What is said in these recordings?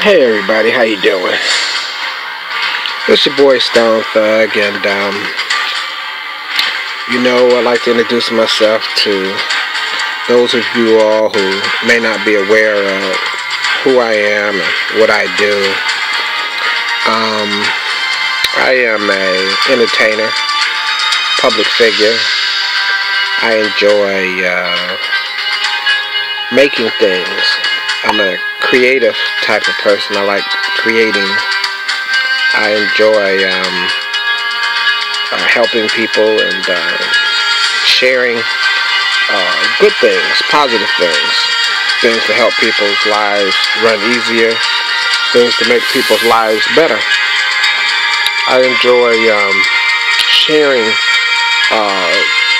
Hey everybody, how you doing? This your boy Stone Thug, and I'd like to introduce myself to those of you all who may not be aware of who I am and what I do. I am a entertainer, public figure. I enjoy making things. I'm a creative type of person. I like creating. I enjoy helping people and sharing good things, positive things, things to help people's lives run easier, things to make people's lives better. I enjoy sharing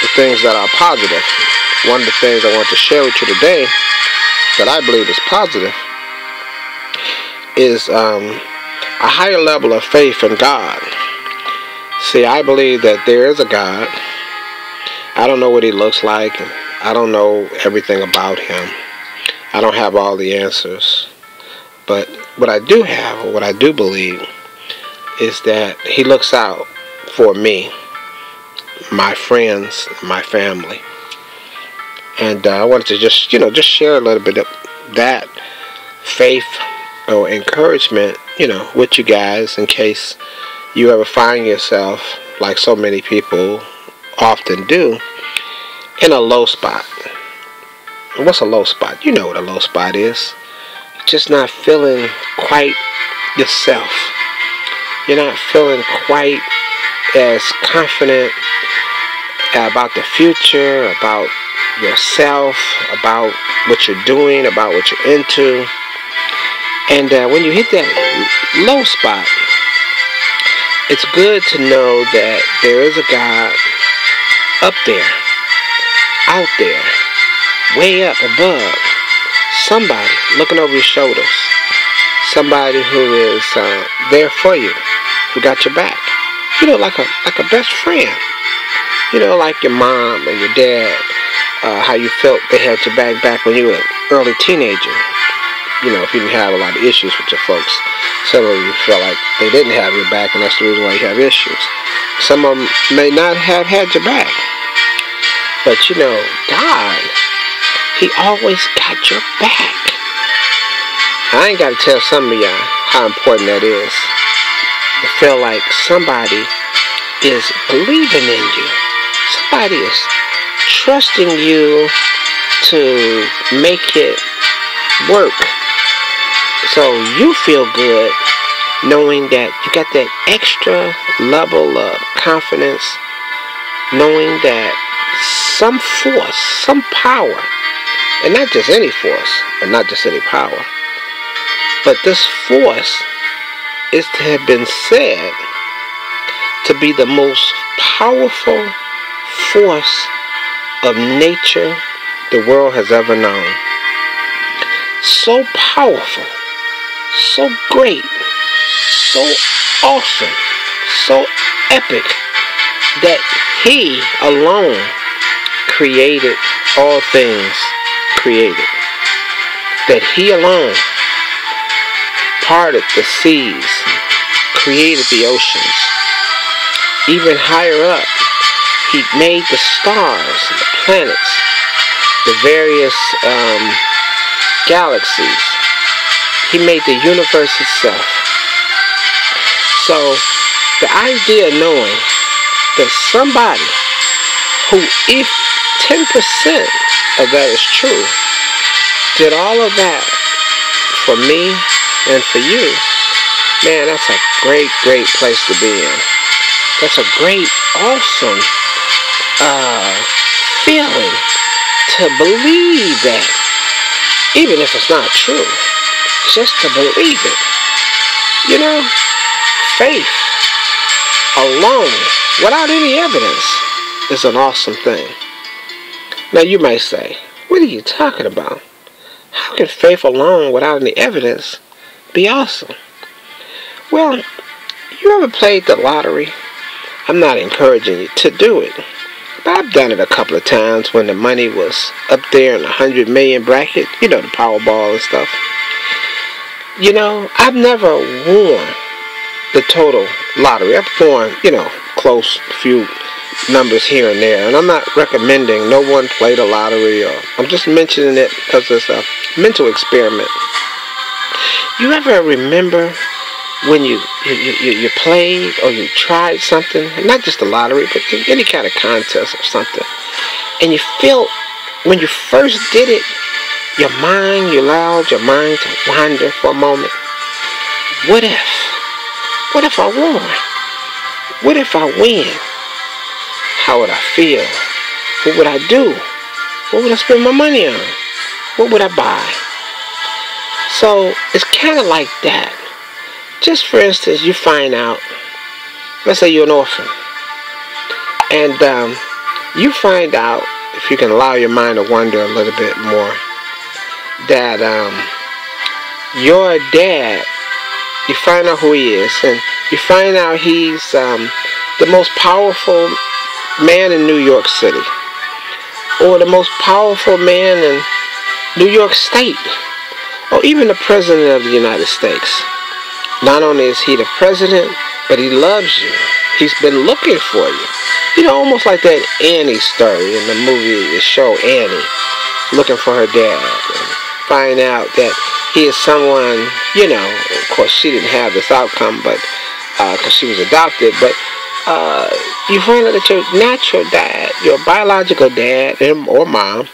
the things that are positive. One of the things I want to share with you today that I believe is positive is a higher level of faith in God. See, I believe that there is a God. I don't know what he looks like. I don't know everything about him. I don't have all the answers. But what I do have, or what I do believe, is that he looks out for me, my friends, my family. And I wanted to just share a little bit of that faith or encouragement, with you guys in case you ever find yourself, like so many people often do, in a low spot. And what's a low spot? You know what a low spot is. Just not feeling quite yourself. You're not feeling quite as confident about the future, about yourself, about what you're doing, about what you're into. And when you hit that low spot, it's good to know that there is a God up there, out there, way up above, somebody looking over your shoulders, somebody who is there for you, who got your back, like a best friend, like your mom and your dad. How you felt they had your back when you were an early teenager. If you didn't have a lot of issues with your folks. Some of you felt like they didn't have your back, and that's the reason why you have issues. Some of them may not have had your back. But God, he always got your back. I ain't got to tell some of y'all how important that is. To feel like somebody is believing in you. Somebody is trusting you to make it work. So you feel good knowing that you got that extra level of confidence, knowing that some force, some power, and not just any force, and not just any power, but this force is to have been said to be the most powerful force of nature the world has ever known. So powerful, so great, so awesome, so epic that he alone created all things created. That he alone parted the seas, created the oceans. Even higher up, he made the stars, the planets, the various galaxies. He made the universe itself. So the idea of knowing that somebody who, if 10% of that is true, did all of that for me and for you, man, that's a great, great place to be in. That's a great, awesome feeling to believe that, even if it's not true, just to believe it. Faith alone, without any evidence, is an awesome thing. Now you might say, what are you talking about? How can faith alone, without any evidence, be awesome? Well, you ever played the lottery? I'm not encouraging you to do it, but I've done it a couple of times when the money was up there in the 100 million bracket, the Powerball and stuff. You know, I've never won the total lottery. I've won, close few numbers here and there. And I'm not recommending no one play the lottery, or I'm just mentioning it because it's a mental experiment. You ever remember when you played or you tried something, not just the lottery, but any kind of contest or something, and you felt when you first did it, you allowed your mind to wander for a moment. What if I won? What if I win? How would I feel? What would I do? What would I spend my money on? What would I buy? So it's kind of like that. Just for instance, you find out, let's say you're an orphan, and you find out, if you can allow your mind to wander a little bit more, that your dad, you find out who he is, and you find out he's the most powerful man in New York City, or the most powerful man in New York State, or even the President of the United States. Not only is he the president, but he loves you. He's been looking for you. You know, almost like that Annie story in the movie, the show Annie, looking for her dad, and find out that he is someone, of course she didn't have this outcome, but because she was adopted, but you find out that your natural dad, your biological dad or mom,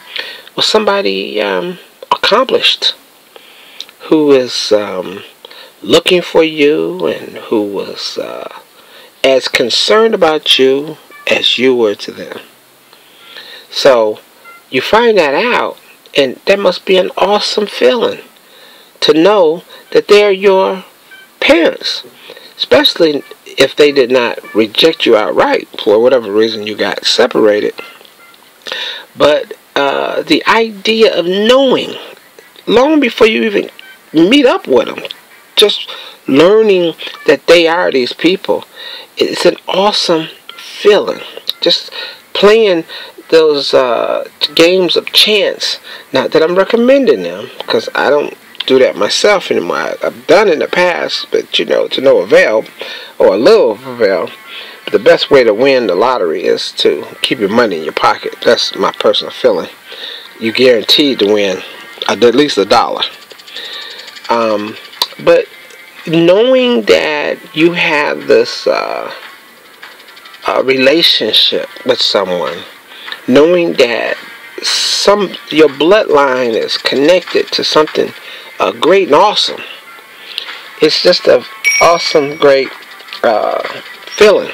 was somebody accomplished, who is looking for you, and who was as concerned about you as you were to them. So you find that out, and that must be an awesome feeling to know that they're your parents, especially if they did not reject you outright for whatever reason you got separated. But the idea of knowing, long before you even meet up with them, just learning that they are these people, it's an awesome feeling. Just playing those games of chance. Not that I'm recommending them, because I don't do that myself anymore. I've done it in the past, but to no avail, or a little avail. But the best way to win the lottery is to keep your money in your pocket. That's my personal feeling. You're guaranteed to win at least $1. But knowing that you have this relationship with someone, knowing that your bloodline is connected to something great and awesome, it's just an awesome, great feeling.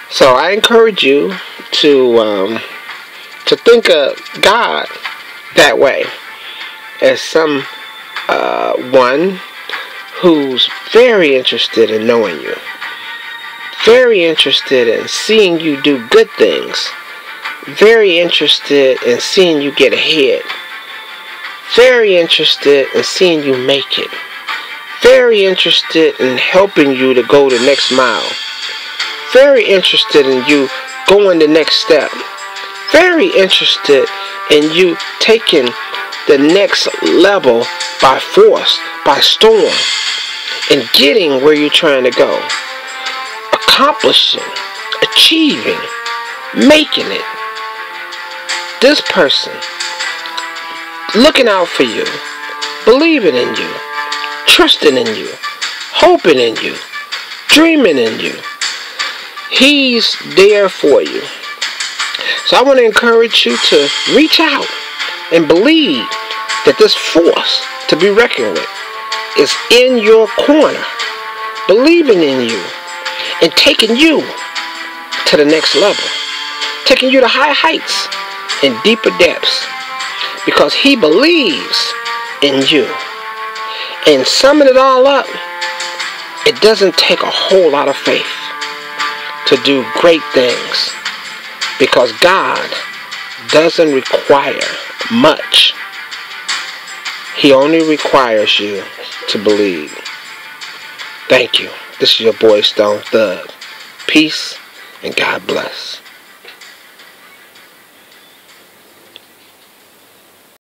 So I encourage you to think of God that way, as one who's very interested in knowing you, very interested in seeing you do good things, very interested in seeing you get ahead, very interested in seeing you make it, very interested in helping you to go the next mile, very interested in you going the next step, very interested in you taking the next level by force, by storm, and getting where you're trying to go, accomplishing, achieving, making it. This person looking out for you, believing in you, trusting in you, hoping in you, dreaming in you. He's there for you. So I want to encourage you to reach out and believe that this force to be reckoned with is in your corner, believing in you and taking you to the next level, taking you to high heights and deeper depths, because he believes in you. And summing it all up, it doesn't take a whole lot of faith to do great things, because God doesn't require much. He only requires you to believe. Thank you. This is your boy Stone Thug. Peace and God bless.